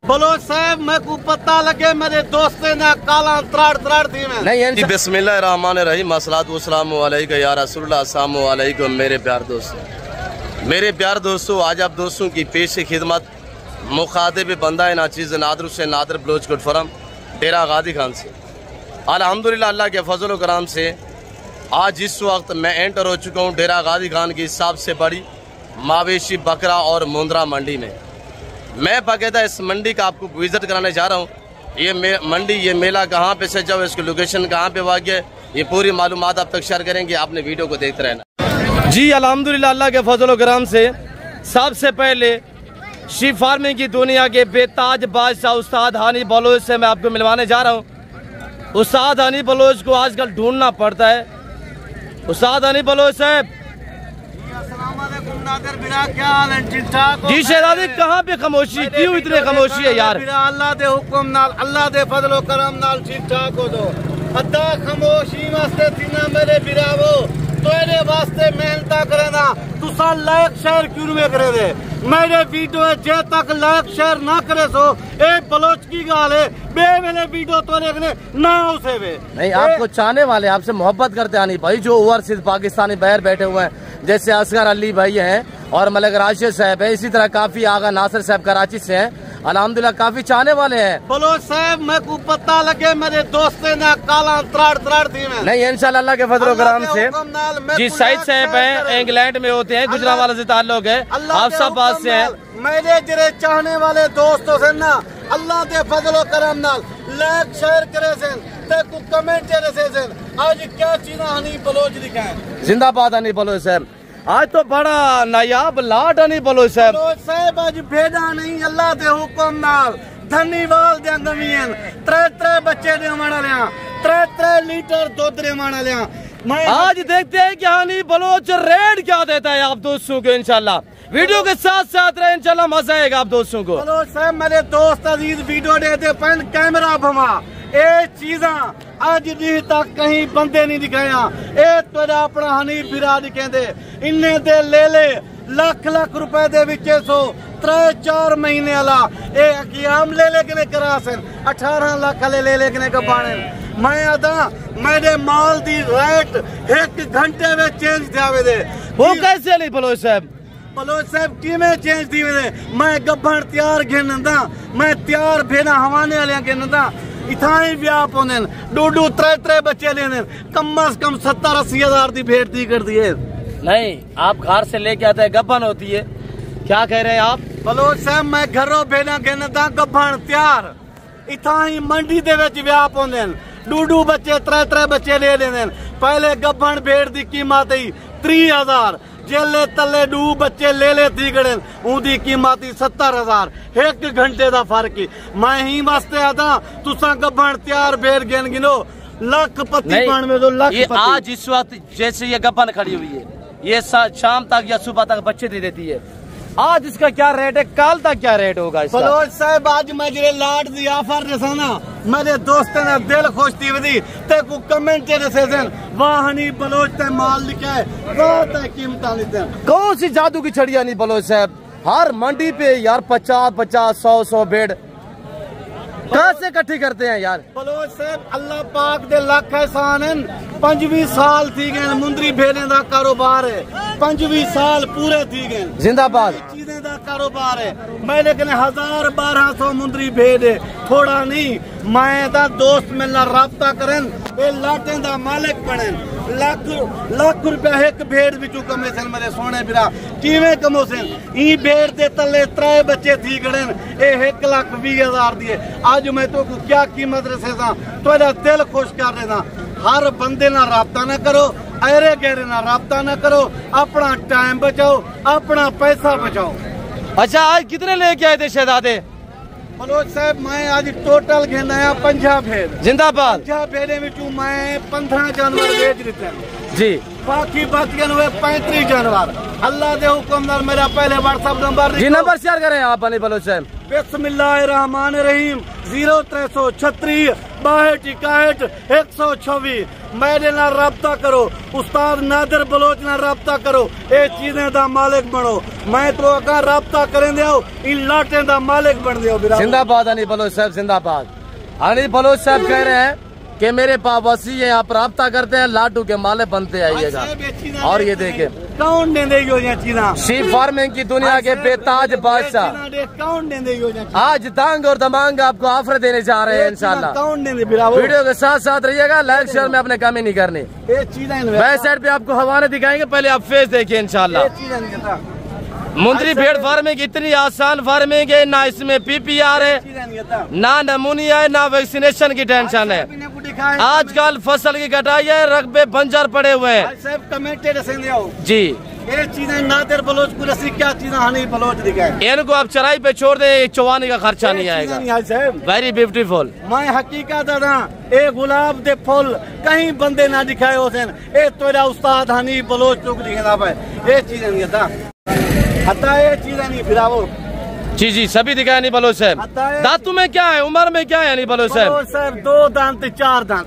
Bloch साहब मैं को पता लगे मेरे दोस्त ने काला त्राड़ थी मैं नहीं। बिस्मिल्लाहिर्रहमानिर्रहीम, अस्सलातु वस्सलामु अलैका या रसूलल्लाह, अस्सलामु अलैकुम मेरे प्यार दोस्तों। आज आप दोस्तों की पेश खिदमत मुखातिब बंदा नाचीज़ नादर से नादर बलोच गुटफरम डेरा गादी खान से अल्हम्दुलिल्लाह अल्लाह के फजल कराम से आज इस वक्त मैं एंटर हो चुका हूँ डेरा गादी खान की सबसे बड़ी मावेशी बकरा और मुंद्रा मंडी में। मैं बाकायदा इस मंडी का आपको विजिट कराने जा रहा हूँ। ये मंडी, ये मेला कहाँ पे सजा हुआ, इसकी लोकेशन कहाँ पे वाक़ है, ये पूरी मालूमात आप तक शेयर करेंगे। आपने वीडियो को देखते रहना जी। अल्हम्दुलिल्लाह अल्लाह के फजल कराम से सबसे पहले शीप फार्मिंग की दुनिया के बेताज बादशाह उस्ताद हानी बलोच से मैं आपको मिलवाने जा रहा हूँ। उस्ताद हानी बलोच को आजकल ढूंढना पड़ता है। उस्ताद हानी बलोच साहब, क्या हाल है? ठीक ठाक जी शहजादी, कहाँ पे खामोशी, क्यों इतने खामोशी है यार? अल्लाह दे हुक्म नाल, अल्लाह दे फजलो करम नाल ठीक ठाक हो दो। अद्धा खामोशी वास्ते थी ना मेरे बिरावो, तेरे वास्ते मेहनत करे ना, तुसा लायक शेयर क्यों में करे दे मेरे वीडियो जे तक लायक शेयर ना करे सो ए बलोच की गाल है बे मेरे वीडियो तो देखने ना उसे वे नहीं। आपको चाहने वाले आपसे मोहब्बत करते आनी भाई, जो ओवरसीज पाकिस्तानी बाहर बैठे हुए हैं, जैसे असगर अली भाई हैं और मलिक राशिद साहब है, इसी तरह काफी आगा नासिर साहब कराची से हैं। अल्हम्दुलिल्लाह काफी चाहने वाले हैं। बलोच साहब मैं को पता लगे मेरे दोस्त ने काला त्राड़ थी मैं नहीं। इंशाल्लाह अल्लाह के फजल कराम से जी। साइद साहब हैं, इंग्लैंड में होते हैं, गुजरावाला से ताल्लुक है, आप सब बात से हैं। मेरे जरे चाहने वाले दोस्तों से ना अल्लाह के फजल करम नाल लाइक शेयर करे से ते को कमेंट करे से आज क्या चीज़ हनी बलोच लिखा है। जिंदाबाद हनी बलोच साहब, आज तो बड़ा नायाब लाट हनी बलोच साहब। बलोच साहब आज भेजा नहीं, अल्लाह के हुक्म नाल धन्यवाद दे गमीन त्रे बच्चे दे माना लिया, त्रे लीटर दूध दे माना लिया। मैं आज देखते हैं कि हनी बलोच रेड क्या देता है आप दोस्तों को। इंशाल्लाह वीडियो के साथ साथ रहे, इंशाल्लाह मजा आएगा आप दोस्तों को। बलोच साहब मेरे दोस्त अजीज वीडियो देते पैन कैमरा भमा ये चीजा अज दी तक कहीं बंदे नहीं दिखाया। ए तेरा अपना हनी बिरा दिखेंदे इन्ने दे ले लाख रुपए दे विचे सो 3-4 महीने वाला ए अकियाम ले के करा सन 18 लाख ले के कबाने। मैं आदा मेरे माल दी रेट 1 घंटे में चेंज जावे दे। वो कैसे नहीं बलोच साहब? बलोच साहब किमें चेंज दी वे? मैं गब्बन तैयार घेनदा, मैं तैयार भेना हवाने वाले घेनदा, इतना ही ब्याह पौने डूडू त्रे बच्चे लेने कम से कम 70-80 हजार की भेंट दी कर दिए। नहीं, आप घर से लेके आते हैं, गब्बन होती है, क्या कह रहे हैं आप? बलोच साहब मैं घरों भेना घेनदा गब्बन तैयार, इतना ही मंडी दे विच ब्याह पौने डूडू बच्चे त्रे बच्चे ले लेने। पहले गब्बन भेड़ की कीमत ही 30,000, जेले तले डू बच्चे ले थी गड़े उनकी कीमत 70,000। 1 घंटे का फर्क ही मैं ही वास्ते आता तुसा गब्बन तैयार भेड़ गेन गिनो लाख पत्ती पान में दो लाख। ये आज इस वक्त जैसे ये गब्बन खड़ी हुई है, ये शाम तक या सुबह तक बच्चे दे देती है। आज इसका क्या रेट है, कल तक क्या रेट होगा इसका? बलोच साहब आज मैं जरे लाट दी ऑफर दसा ना मेरे दोस्त ने दिल खुश थी वदी ते को कमेंट दसे सन वाह हनी बलोच ते माल लिखा है बहुत है कीमत लिखते। कौन सी जादू की छड़िया नहीं बलोच साहब? हर मंडी पे यार 50-50 100 भेड़ कैसे इकट्ठी करते हैं यार? बलोच साहब अल्लाह पाक दे लाख एहसान है। 25 साल थी गए मुंदरी भेड़े का कारोबार है, 25 साल पूरे थी गए। जिंदाबाद चीजें का कारोबार है। मैं लेकिन 1000-1200 मुंदरी भेड़ है, थोड़ा नहीं। मैं दोस्त मिलना राबता करें लाटे का मालिक बने, लाख रुपया 1 भेड़ बिचू कमे सन मेरे सोने बिरा किवें कमो सन। ई भेड़ दे तले 3 बच्चे थी गड़े ए 1,20,000 दिए। आज मैं तो क्या कीमत रसे तेरा दिल खुश कर देना। हर बंदे ना राबता ना करो, अरे गहरे ना राबता ना करो, अपना टाइम बचाओ, अपना पैसा बचाओ। अच्छा आज कितने लेके आए थे शहजादे? बलोच साहब मैं आज टोटल घेनाया 50 भेड़। जिंदाबाद। 50 भेड़े में मैं 15 जानवर बेच देते हैं जी, बाकी बच गए हुए 35 जानवर। अल्लाह के हुक्म नाल मेरा पहले व्हाट्सएप नंबर जी नंबर शेयर करें आप बलोच साहब। बिस्मिल्लाहिर्रहमानिर्रहीम 0336 62 126 मेरे नाल रब्ता करो, उस्ताद नादिर बलोच नाल रब्ता करो, ये चीजें दा मालिक बनो। मैं तो अगर रब्ता करें दे इन लाटें दा मालिक बन दो। जिंदाबाद हनी बलोच साहब, जिंदाबाद। हनी बलोच साहब कह रहे हैं कि मेरे पापसी है, आप रब्ता करते हैं, लाटू के माले बनते आइएगा। और ये देखे कौन दे चीज़ा, शीप फार्मिंग की दुनिया के बेताज बादशाह कौन दे आज दांग और दमांग आपको ऑफर देने जा रहे हैं इंशाल्लाह। कौन दे वीडियो के साथ साथ रहिएगा, लाइक शेयर में अपने कमी नहीं करनी। बैक साइड पे आपको हवाले दिखाएंगे, पहले आप फेस देखिए इंशाल्लाह। मुंदरी भेड़ फार्मिंग इतनी आसान फार्मिंग है, ना इसमें PPR है, ना नमूनिया है, ना वैक्सीनेशन की टेंशन है। आजकल फसल की कटाई है, रकबे बंजर पड़े हुए हैं जी। ये चीजें नादिर बलोच को रसी क्या चीजें हनी बलोच दिखाए, इनको आप चराई पे छोड़ दे, चौवाने का खर्चा नहीं आएगा। Very beautiful. मैं हकीकत ए गुलाब दे फूल कहीं बंदे ना दिखाए होसन, ए तेरा उस्ताद हनी बलोच को दिखेगा भाई। ये चीजें नहीं था, हता ये चीजें नहीं फिरावो जी जी, सभी दिखाया नहीं बलोच साहब। दांतों में क्या है, उम्र में क्या है नहीं बलोच साहब? 2 दांत 4 दांत।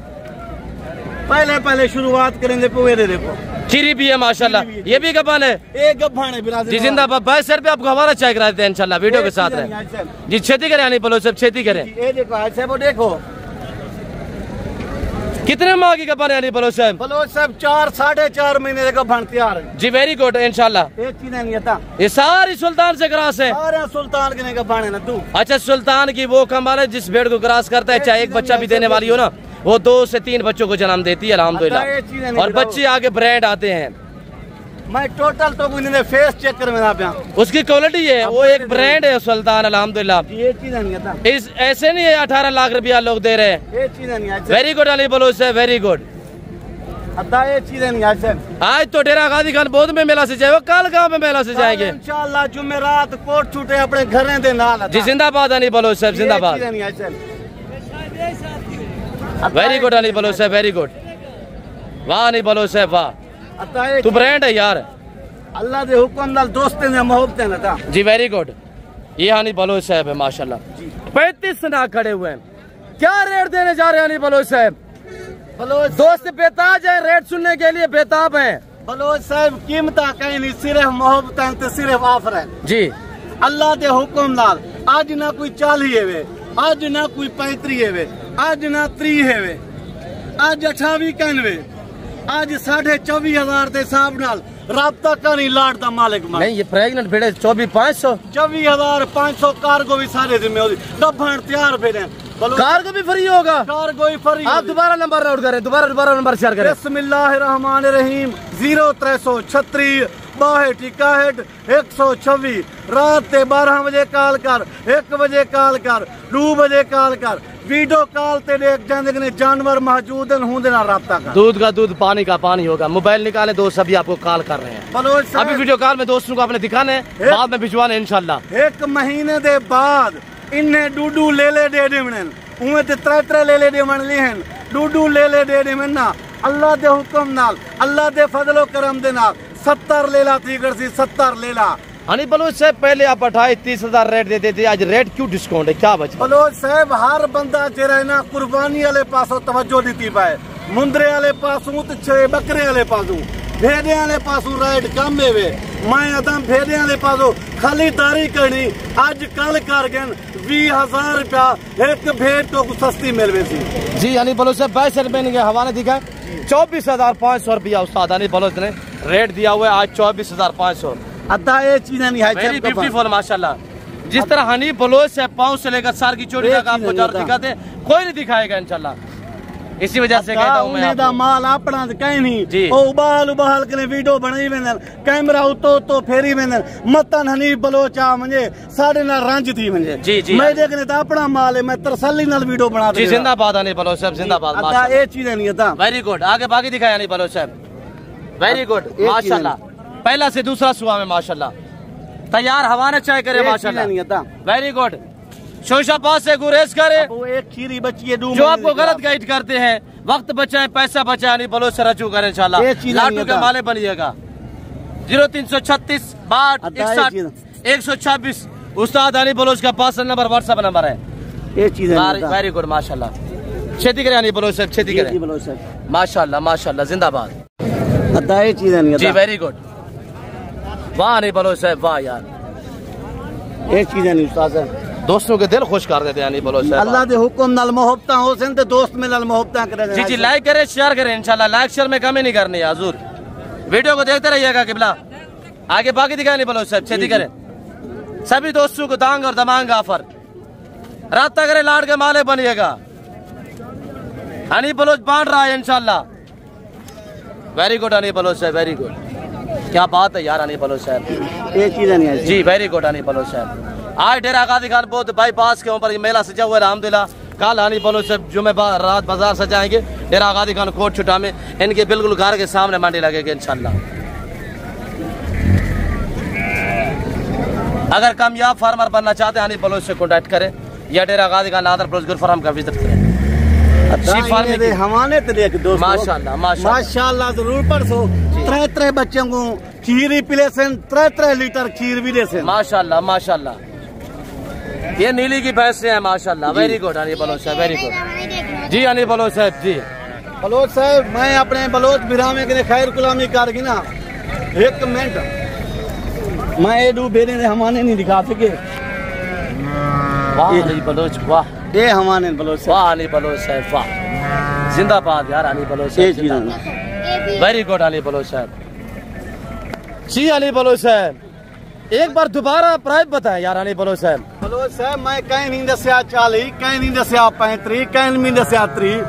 पहले शुरुआत करेंगे पुवेरे देखो, खीरी भी है माशाल्लाह, ये भी गब्बान है, एक गब्बान है जी। जिंदाबाद। 22 रुपए आपको हमारा चाय करा देते हैं इंशाल्लाह, वीडियो के साथ रहे जी। खेती करें नहीं बलोच साहब, खेती करें। ये देखो देखो कितने माह की गब्बान है नहीं बलोच साहब? बलोच साहब 4 साढ़े 4 महीने का गब्बान तैयार है जी। वेरी गुड इंशाल्लाह। ये चीजें नहीं था, ये सारी सुल्तान से क्रॉस है, सारे सुल्तान के गब्बान है ना तू। अच्छा, सुल्तान की वो कमाल है जिस भेड़ को क्रॉस करता है, चाहे एक बच्चा भी देने वाली हो ना, वो 2 से 3 बच्चों को जन्म देती है अल्हम्दुलिल्लाह, और बच्चे आगे ब्रांड आते हैं। मैं टोटल तो फेस चेक करना पाया, उसकी क्वालिटी है, वो एक ब्रांड है सुल्तान अल्हम्दुलिल्लाह। ये चीजें नहीं था, इस ऐसे नहीं है 18 लाख रुपया लोग दे रहे हैं। ये चीजें नहीं। वेरी गुड अली बलोच साहब, वेरी गुड। ये चीजें नहीं। आज तो डेरा गाजी खान बोध में मेला से जाएगा, कल गाँव में मेला से जाएंगे इंशाल्लाह। जुमेरात कोट छूटे अपने घर दे नाल जी। जिंदाबाद अली बलोच साहब, जिंदाबाद। वेरी गुड अली बलोच साहब, वेरी गुड। वाह अली बलोच साहब, वाह, तू ब्रांड है यार। अल्लाह दे हुक्म नाल दोस्तें ने मोहब्बतें ना था जी। Very good. ये हनी बलोच साहब है माशाल्लाह। 35 ना खड़े हुए हैं, क्या रेट देने जा रहे हैं हनी बलोच साहब? दोस्त बेताज है, रेट सुनने के लिए बेताब है। बलोच साहब कीमत कहीं नहीं, सिर्फ मोहब्बत सिर्फ ऑफर है जी। अल्लाह दे हुक्म नाल आज ना कोई 40 है, आज ना कोई 35 है, आज ना 30 है, आज 28 91, आज 24,500 के हिसाब नाल राब्ता करी लाट दा मालिक बन। नहीं, ये प्रेग्नेंट भेड़े 24,500 24,500 कार्गो भी सारे जिम्मेदारी गब्बन तैयार भेड़े। कार्गो भी फ्री होगा, कार्गो ही फ्री। आप दोबारा नंबर नोट करें, दोबारा नंबर शेयर करें। बिस्मिल्लाहिर्रहमानिर्रहीम 0336 62 126। रात के 12 बजे कॉल कर, 1 बजे कॉल कर, 2 बजे कॉल कर, वीडियो कॉल ते देख जाने जानवर मौजूद होंगे ना रब्ता कर। दूध का दूध, पानी का पानी होगा। मोबाइल निकाले, दोस्त सभी आपको कॉल कर रहे हैं। अभी वीडियो कॉल में दोस्तों को आपने दिखाने, बाद में भिजवाने इंशाल्लाह। 1 महीने के बाद इन्हें डूडू ले दे देवन, उमें ते 3 ले देवन लिहन, डूडू ले दे देवन ना। अल्लाह दे हुक्म नाल, अल्लाह दे फजलो करम दे नाल 70 लेला थी करसी, 70 लेला। हनी बलोच साहब पहले आप 28-30,000 रेट देते थे, आज रेट क्यों डिस्काउंट है, क्या वजह? बलोच साहब हर बंदा जेरा ना कुर्बानी वाले पासों तवज्जो दी पाए, मुंदरे वाले पासों तो बकरे वाले पासों, भेड़े वाले पासों रेट कम है। मैं अदम भेड़े वाले पासों खाली तारी करनी, आज कल कर गए 20,000 रुपया एक भेड़ तो सस्ती मिलवे सी जी। हनी बलोच साहब 22 रुपए के हवाले दिखाए, 24,500 रुपया उस्ताद हनी बलोच ने रेट दिया हुआ है, आज 24,500। अता ये चीजें नहीं है, वेरी ब्यूटीफुल माशाल्लाह। जिस तरह हनी बलोच से पाँव से लेकर सर की चोटी तक आपको दिखाते, कोई नहीं दिखाएगा इंशाल्लाह। इसी वजह से कहता हूं मैं, दा माल अपना कहीं नहीं, ओ उबाल के वीडियो बनाई वेंदन, कैमरा उतो फेरी वेंदन, मतन हनी बलोच आ मुझे साडे नाल रंज थी मुझे जी जी। मैं देखने ता अपना माल है, मैं तसल्ली नाल वीडियो बना जी। जिंदाबाद हनी बलोच साहब, जिंदाबाद माशाल्लाह। ये चीजें नहीं है। वेरी गुड, आगे बाकी दिखाया हनी बलोच साहब, वेरी गुड माशाल्लाह। पहला से दूसरा सुबह में माशाल्लाह तैयार हवाने चाय करे माशाल्लाह। Very good. शोशाबाद से गुरेज करे, एक खीरी बची है, जो आपको गलत गाइड करते हैं, वक्त बचाए, पैसा बचाए, नहीं बलोच से रजू करें इंशाल्लाह। लाटू के माले बनिएगा। 0336 62 61 126 उस्ताद अली बलोच का पर्सनल नंबर व्हाट्सएप नंबर है। ये चीज़ वेरी गुड माशाल्लाह। खेती करें अली बलोच साहब, खेती करें माशाल्लाह माशाल्लाह, जिंदाबाद। ये चीज़ जी वेरी गुड, वाह अली बलोच साहब वाह यार, ये चीज़ नहीं उस्ताद दोस्तों के दिल खुश कर देते हैं अली बलोच साहब। अल्लाह के हुक्म नाल मोहब्बतां हो सन ते दोस्त में नाल मोहब्बतां करे। जी जी लाइक करें शेयर करें इंशाल्लाह, लाइक शेयर में कमी नहीं करनी है हजूर। वीडियो को देखते रहिएगा किबला, आगे बाकी दिखाए अली बलोच साहब, खेती करें। सभी दोस्तों को दांग और दमांग ऑफर, रास्ता करें लाड के माले बनिएगा। अली बलोच बांट रहा है इंशाल्लाह। वेरी गुड अली बलोच साहब वेरी गुड, क्या बात है यार अली बलोच साहब, ये चीज़ नहीं है जी वेरी गुड अली बलोच साहब। आज डेरा गाजी खान बहुत बाईपास के ऊपर ये मेला सजा हुआ है अल्हम्दुलिल्लाह। कल अली बलोच साहब जुमे रात बाजार सजाएंगे डेरा गाजी खान कोट छुटा में, इनके बिल्कुल घर के सामने मंडी लगेगी इंशाल्लाह। अगर कामयाब फार्मर बनना चाहते हैं अली बलोच से कॉन्टैक्ट करें या डेरा गाजी खान नादर बलोच फार्म का विजिट करें। माशाल्लाह माशाल्लाह जरूर परसो 3 बच्चों को खीर ही पिले सन, 3 लीटर खीर भी दे सन माशाल्लाह माशाल्लाह। ये नीली की भैंस है माशाल्लाह। वेरी गुड अली बलोच साहब वेरी गुड जी अली बलोच साहब जी। बलोच साहब मैं अपने बलोच बिरामे के खैर गुलामी कर ना 1 मिनट मैं ये दो बेरे ने हमारे नहीं दिखा सके। वाह अली बलोच वाह, ये हमारे बलोच वाह अली बलोच साहब वाह, जिंदाबाद यार अली बलोच साहब। वेरी गुड अली बलोच साहब जी। अली बलोच साहब एक बार दोबारा प्राइस बताएं यार अली बलोच साहब। बलोच साहब मैं कहीं नहीं दसिया 40, कहीं नहीं दसिया 35, कहीं नहीं दसिया 30,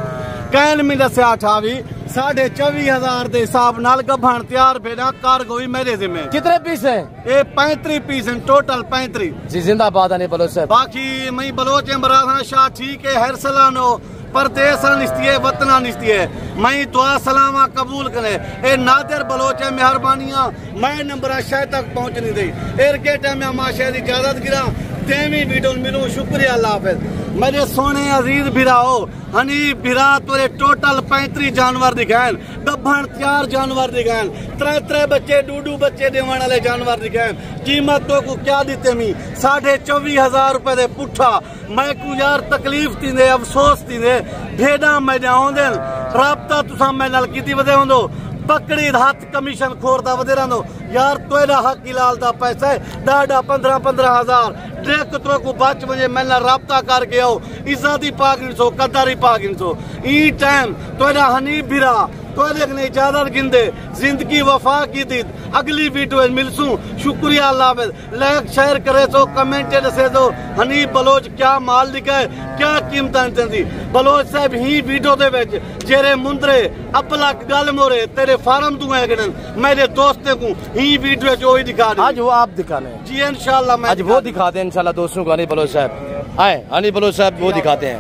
कहीं नहीं दसिया 28, 24,500 के हिसाब नाल गभण तैयार भेजा कार गोई मेरे जिम्मे। कितने पीस है ये 35 पीस हैं टोटल 35 जी। जिंदाबाद अली बलोच साहब। बाकी मैं बलोच इमरान शाह ठीक है हर सलानो परदेश निस्ती है वतना निस्ती है, मैं दुआ सलामा कबूल करे। ए नादिर बलोच है मेहरबानियां मैं नंबर शायद तक पहुंच नहीं दी एयरके टाइम माशा की इजाजत गिरा तेमी वीडियो मिलूं। शुक्रिया अल्लाह हाफिज। मेरे सोने अजीज भिराओ हनी भिरा तोरे टोटल 35 जानवर दिखाएं, गभण 4 जानवर दिखाएं, 3 बच्चे 2 बच्चे देवन वाले जानवर दिखाएं। कीमत तो को क्या दीते मी 24,500 रुपए दे पुठा। मैं को यार तकलीफ थी दे अफसोस थी दे भेड़ा मैं जाऊंदे राबता तुसा मैं नाल कीती वदे होंदो पकड़ी हाथ कमीशन खोरदा वदे रहंदो यार तोड़ा हक इलाल दा पैसा है डाडा 15,000 ट्रैक तो को बच वजे मैं राबता करके आओ इज्जती पागिन सो कदारी पागिन सो ई टाइम तोड़ा हनी भिरा तो ने इजाजत गिंदे जिंदगी वफा की दी अगली वीडियो मिलसू। शुक्रिया अल्लाह लाइक शेयर करे तो कमेंट दसे दो हनी बलोच क्या माल दिखाए क्या कीमत दी। बलोच साहब ही वीडियो दे विच जेरे मुंदरे अपला गल मोरे तेरे फार्म तू है गन मेरे दोस्तों को ही वीडियो जो ही दिखा दे। आज वो आप दिखाने जी इंशाल्लाह मैं आज वो दिखाते हैं इंशाल्लाह दोस्तों को। हनी बलोच साहब आए, हनी बलोच साहब वो दिखाते हैं।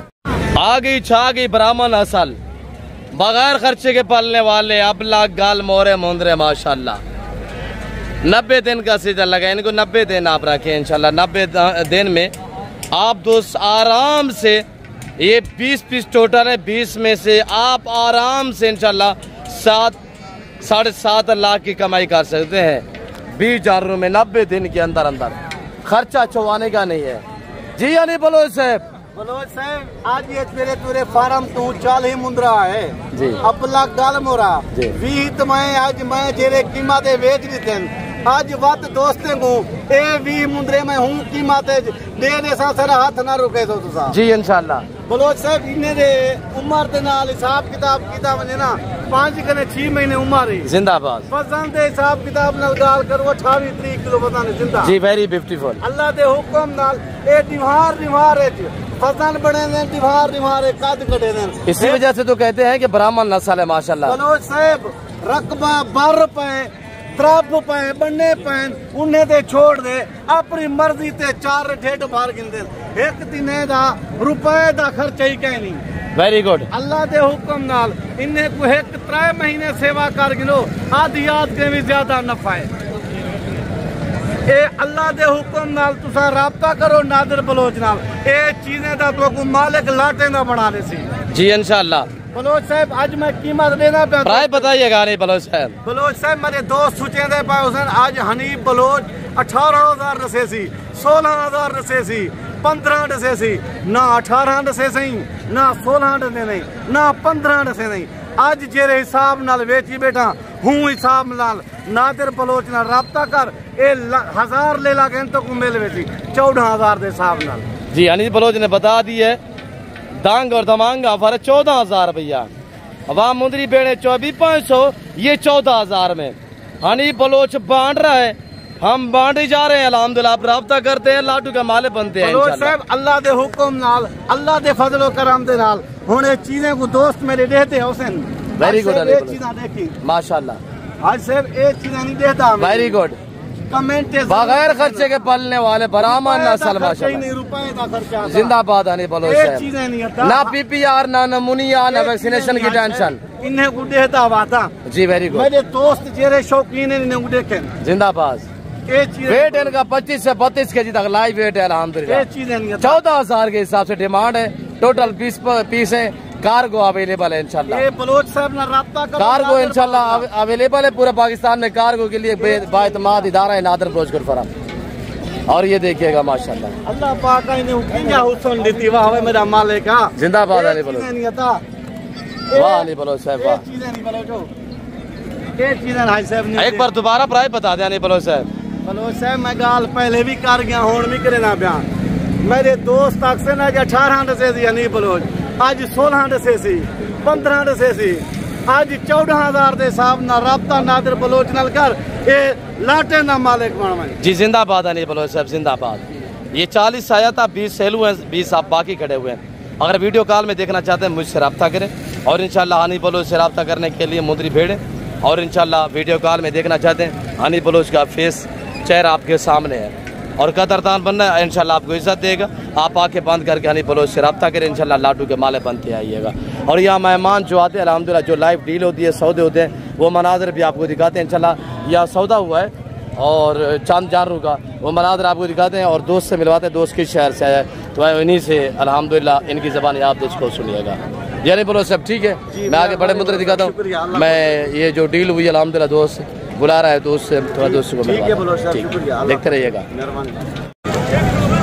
आ गई छा गई ब्राह्मण असल बगैर खर्चे के पालने वाले अबला गाल मोरे मुंदरे माशाल्लाह। 90 दिन का सीजन लगा, इनको 90 दिन आप रखें इंशाल्लाह। 90 दिन में आप दोस्त आराम से ये 20 पीस टोटल है, 20 में से आप आराम से इंशाल्लाह 7-7.5 लाख की कमाई कर सकते हैं 20 जानवरों में 90 दिन के अंदर अंदर। खर्चा चुवाने का नहीं है जी अली बलोच साहब। बलोच साहब आज ये तेरे तुरे फार्म तू 40 मुंदरा है जी अपला गल मोरा 20 मैं आज मैं जेरे कीमत बेच देते आज वत दोस्ते को ए 20 मुंदरे में हूँ कीमत दे दे सारा हाथ ना रुके तो तुसा जी इंशाल्लाह। बलोच साहब इन्हें दे उम्र दे नाल हिसाब किताब कीता वने ना 5 कने 6 महीने उम्र है जिंदाबाद। वजन दे हिसाब किताब नाल गाल करो 28-30 किलो वजन जिंदा जी वेरी ब्यूटीफुल। अल्लाह दे हुक्म नाल ए दीवार है फसन बने ने दीवार कद कटे ने इसी वजह से तो कहते हैं कि ब्राह्मण नस्ल है माशाल्लाह। बलोच साहब रकबा बर पे त्रप पे बन्ने पे उन्हें ते छोड़ दे अपनी मर्जी ते 4 ठेठ बार गिनदे एक दिने दा रुपए दा खर्चा ही कहीं नहीं। Very good. अल्लाह दे हुक्म नाल इन्हें को 3 महीने सेवा कर गिनो आदियात के भी ज्यादा नफा है। ए अल्लाह दे हुक्म नाल तुसा राबता करो नादिर बलोच नाल ए चीजें दा तो को मालिक लाटे ना बना ले सी जी इंशाल्लाह। बलोच साहब आज मैं कीमत देना पे प्राइस बताइएगा नहीं बलोच साहब। बलोच साहब मेरे दोस्त सोचे थे हुसैन आज हनीफ बलोच 18,000 रसे सी 16,000 रसे सी 15 रसे सी ना 18 रसे सही ना 16 रसे नहीं ना 15 रसे नहीं आज जेरे हिसाब नाल वेची बैठा हूँ हिसाब नाल नादिर बलोच नाल राब्ता कर ए 1000 ले ला के तो को मिल वेची 14,000 दे हिसाब नाल। जी हनीफ बलोच ने बता दी है दांग और दमांग ऑफर 14,000 रुपया। अवाम मुंदरी बेड़े 24,500 ये 14,000 में हनीफ बलोच बांट रहा है। हम बांटे जा रहे हैं अल्हम्दुलिल्लाह। आप राब्ता करते हैं लाटू का माले बनते हैं बलोच साहब अल्लाह दे हुक्म नाल अल्लाह दे फजलो करम दे नाल हुणे चीजें को दोस्त मेरे देते हुसैन। वेरी गुड ये चीजें देखी माशाल्लाह। आज साहब ये चीजें नहीं देता वेरी गुड कमेंट बगैर खर्चे के पलने वाले बरामद नस्ल माशाल्लाह। रुपए का खर्चा जिंदाबाद हनीफ बलोच साहब। ना पीपीआर ना नमूनिया ना वैक्सीनेशन की टेंशन इन्हें को देता वाता। जी वेरी गुड मेरे दोस्त जेरे शौकीन है इन्हें को देखें जिंदाबाद। वेट इनका 25 से 32 के जी तक लाइव वेट है अल्हम्दुलिल्लाह। 14,000 के हिसाब से डिमांड है। टोटल पीस है। कार्गो अवेलेबल है इंशाल्लाह। ये बलोच साहब ना राब्ता करो। कार्गो इंशाल्लाह अवेलेबल है पूरे पाकिस्तान में। कार्गो के लिए बाएतमाद इदारा है नादिर ब्लोच गुड फॉरम। और ये देखिएगा माशाल्लाह अल्लाह पाक ने हुक्म हुसैन देती वाह मेरा मालिक का जिंदाबाद अली बलोच। वाह अली बलोच साहब वाह। चीजें नहीं बलोचो ये चीजें भाई साहब ने एक बार दोबारा प्राइस बता दें अली बलोच साहब। बलोच साहब मैं गाल पहले भी कर गया होन भी करे ना बयान मेरे दोस्त अक्सर ना 18 रसे सी हनीफ बलोच आज 16 रसे सी 15 रसे सी आज 14,000 के हिसाब ना राब्ता नादिर बलोच नाल कर ये लाटे ना मालिक बन जी जिंदाबाद हनीफ बलोच साहब जिंदाबाद। ये 40 आया था 20 सेलू हैं 20 आप बाकी खड़े हुए हैं। अगर वीडियो कॉल में देखना चाहते हैं मुझसे रब्ता करें और इंशाल्लाह हनीफ बलोच से रब्ता करने के लिए मुंदरी भेड़े और इंशाल्लाह वीडियो कॉल में देखना चाहते हैं हनीफ बलोच का फेस चेहरा आपके सामने है और कदरदान बनना है इंशाल्लाह आपको इज्जत देगा। आप आके बंद करके हनीफ बलोच से रब्ता करें इंशाल्लाह लाटू के माले बनते आइएगा। और यहाँ मेहमान जो आते हैं अल्हम्दुलिल्लाह जो लाइव डील होती है सौदे होते हैं वो मनाजर भी आपको दिखाते हैं इंशाल्लाह। यह सौदा हुआ है और चांद जानरू का वो मनाजर आपको दिखाते हैं और दोस्त से मिलवाते हैं। दोस्त किस शहर से आया है तो इन्हीं से अल्हम्दुलिल्लाह इनकी ज़बान आप दोस्तों सुनिएगा। यानी बोलो सब ठीक है। मैं आगे बड़े मुद्दे दिखाता हूँ। मैं ये जो डील हुई अल्हम्दुलिल्लाह दोस्त बुला रहा है दोस्त से थोड़ा दोस्त को देखते रहिएगा।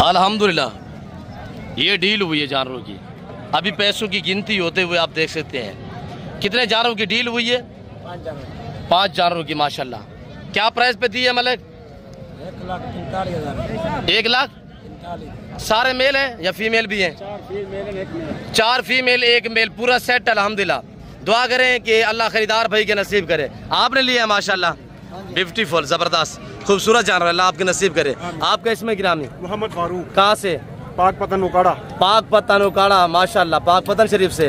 अल्हम्दुलिल्लाह ये डील हुई है जानवरों की। अभी पैसों की गिनती होते हुए आप देख सकते हैं कितने जानवरों की डील हुई है। 5 जानवरों की माशाल्लाह। क्या प्राइस पे दी है मलिक? 1 लाख। सारे मेल हैं या फीमेल भी हैं? 4 फीमेल 1 मेल पूरा सेट अल्हम्दुलिल्लाह। दुआ करें कि अल्लाह खरीदार भाई के नसीब करे। आपने लिया है माशाल्लाह ब्यूटीफुल जबरदस्त खूबसूरत जानवर अल्लाह आपके नसीब करे। आपका इसमें गिरामी मोहम्मद फारूक कहाँ से? पाक पतन उकाड़ा। पाक पतन उकाड़ा माशाल्लाह पाक पतन शरीफ से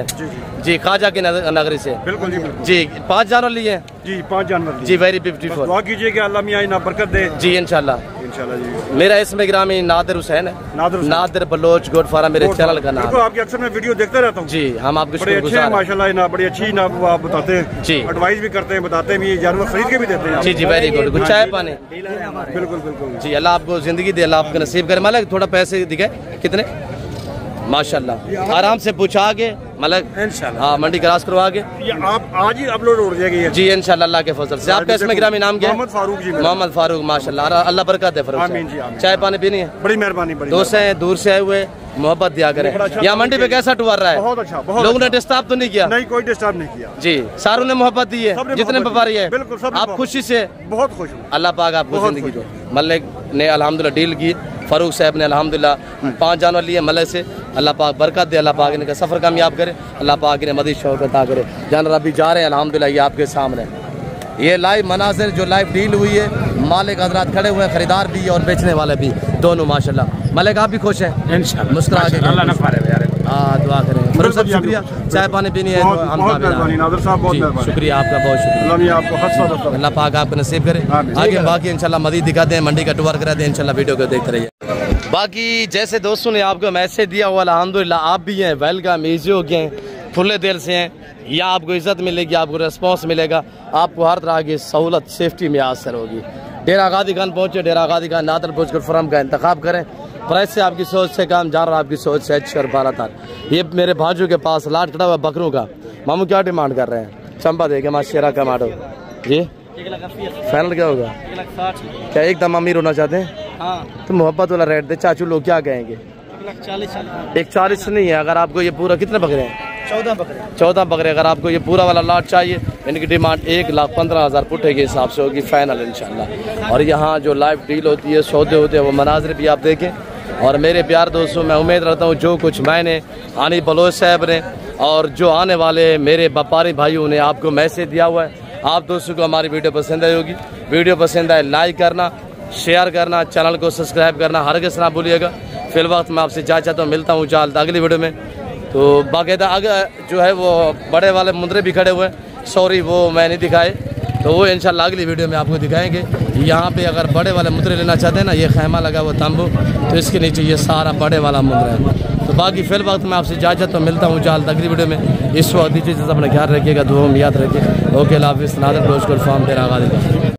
जी ख्वाजा की नगरी से। बिल्कुल जी बिल्कुल जी 5 जानवर लिए जी 5 जानवर जी वेरी ब्यूटीफुल। दुआ कीजिए कि अल्लाह मियां इन्हें बरकत दे जी इंशाल्लाह जी। मेरा इसमें गिरामी नादिर हुसैन है। नादिर बलोच गोट फार्म मेरे चैनल का नाम। आपकी अक्सर मैं वीडियो देखता रहता हूँ जी। हम आपके बड़े अच्छे हैं माशाल्लाह ना बड़ी अच्छी ना आप बताते हैं जी एडवाइस भी करते हैं बताते हैं जानवर खरीद के भी देते हैं जी जी वेरी गुड। कुछ चाय पानी बिल्कुल बिल्कुल जी अल्लाह आपको जिंदगी दे अल्लाह आपको नसीब करे। मलिक थोड़ा पैसे दिखाए कितने माशाल्लाह आराम से पूछा आगे मलिक इंशाल्लाह। हाँ मंडी क्रॉस करवा के आप आज ही अपलोड हो जाएगी जी इंशाल्लाह अल्लाह के फजल से। आपका इसमें गिरामी नाम क्या? मोहम्मद फारूक जी। मोहम्मद फारूक माशाल्लाह अल्लाह बरकत दे। फारूक चाय पानी पीनी है? बड़ी मेहरबानी। दोस्त हैं दूर से आए हुए मोहब्बत दिया करें। यहाँ मंडी पे कैसा टूर रहा है? बहुत अच्छा। लोगों ने डिस्टर्ब तो नहीं किया? नहीं कोई डिस्टर्ब नहीं किया जी। सारों ने मोहब्बत दी है जितने व्यापारी है? बिल्कुल सब आप खुशी से? बहुत खुश हूँ। अल्लाह पाक आपको जिंदगी दे। मलिक ने अल्हम्दुलिल्लाह डील की। फारूक साहब ने अल्हम्दुलिल्लाह 5 जानवर लिए मलिक से। अल्लाह पाक बरकत दे। अल्लाह पाक इनका सफर कामयाब करे। अल्लाह पाक इन्हें मज़ीद शौक़ अता करे। जानवर अभी जा रहे हैं अल्हम्दुलिल्लाह ये आपके सामने। ये लाइव मनाज़िर जो लाइव डील हुई है मालिक हजरात खड़े हुए हैं खरीदार भी और बेचने वाले भी दोनों माशाल्लाह। मलिक आप भी खुश हैं इंशाल्लाह? मुस्कुरा के दुआ करें। फारूक साहब शुक्रिया। चाय पानी पीनी है? शुक्रिया आपका बहुत शुक्रिया। अल्लाह पाक आपको नसीब करे। आगे बाकी इंशाल्लाह मज़ीद दिखाते हैं मंडी का टूर कराते हैं इंशाल्लाह। वीडियो को देखते रहिए। बाकी जैसे दोस्तों ने आपको मैसेज दिया हुआ अल्हम्दुलिल्लाह आप भी हैं वेलकम ईजी हो गए खुले दिल से हैं। या आपको इज्जत मिलेगी आपको रिस्पॉन्स मिलेगा आपको हर तरह की सहूलत सेफ्टी में असर होगी। डेरा गादी खान पहुँचे डेरा गादी खान नादिर ब्लोच गुड फॉरम का इंतखाब करें। प्राइस से आपकी सोच से काम जा रहा आपकी सोच से अच्छी और बालातर। ये मेरे भाजू के पास लाट खड़ा हुआ बकरों का मामू क्या डिमांड कर रहे हैं? चंपा देखे माशेरा कमाडो जी, 1,80,000 फाइनल क्या होगा? 1,60,000। क्या एकदम अमीर होना चाहते हैं? हाँ, तो मोहब्बत वाला रेट दे, चाचू लोग क्या कहेंगे? 1,40,000। 1,40 नहीं है। अगर आपको ये पूरा, कितने बकरे हैं? 14 बकरे। 14 बकरे। अगर आपको ये पूरा वाला लाट चाहिए, इनकी डिमांड 1,15,000 पुट्ठे के हिसाब से होगी, फाइनल इंशाल्लाह। और यहाँ जो लाइव डील होती है, सौदे होते हैं, वो मनाजिर भी आप देखें। और मेरे प्यार दोस्तों, मैं उम्मीद रखता हूँ जो कुछ मैंने, आनी बलोच साहब ने और जो आने वाले मेरे व्यापारी भाइयों ने आपको मैसेज दिया हुआ है, आप दोस्तों को हमारी वीडियो पसंद आई होगी। वीडियो पसंद आए लाइक करना, शेयर करना, चैनल को सब्सक्राइब करना हरगिज़ ना भूलिएगा। फिल वक्त मैं आपसे चाहता हूँ, मिलता हूँ जल्द अगली वीडियो में। तो बाकायदा अगर जो है वो बड़े वाले मुंदरे भी खड़े हुए हैं, सॉरी वो मैं नहीं दिखाए, तो वो इंशाल्लाह अगली वीडियो में आपको दिखाएंगे। यहाँ पे अगर बड़े वाले मुंदरे लेना चाहते हैं ना, ये खैमा लगा हुआ तंबू, तो इसके नीचे ये सारा बड़े वाला मुंदरा है। तो बाकी फिल वक्त मैं आपसे इजाज़त तो मिलता हूँ जल्द अगली वीडियो में। इस वक्त दीजिए, अपना ख्याल रखिएगा, दुआ में याद रखिए। ओके, अल्लाह हाफ़िज़। नादिर ब्लोच गोल्ड फार्म, डेरा गाज़ी।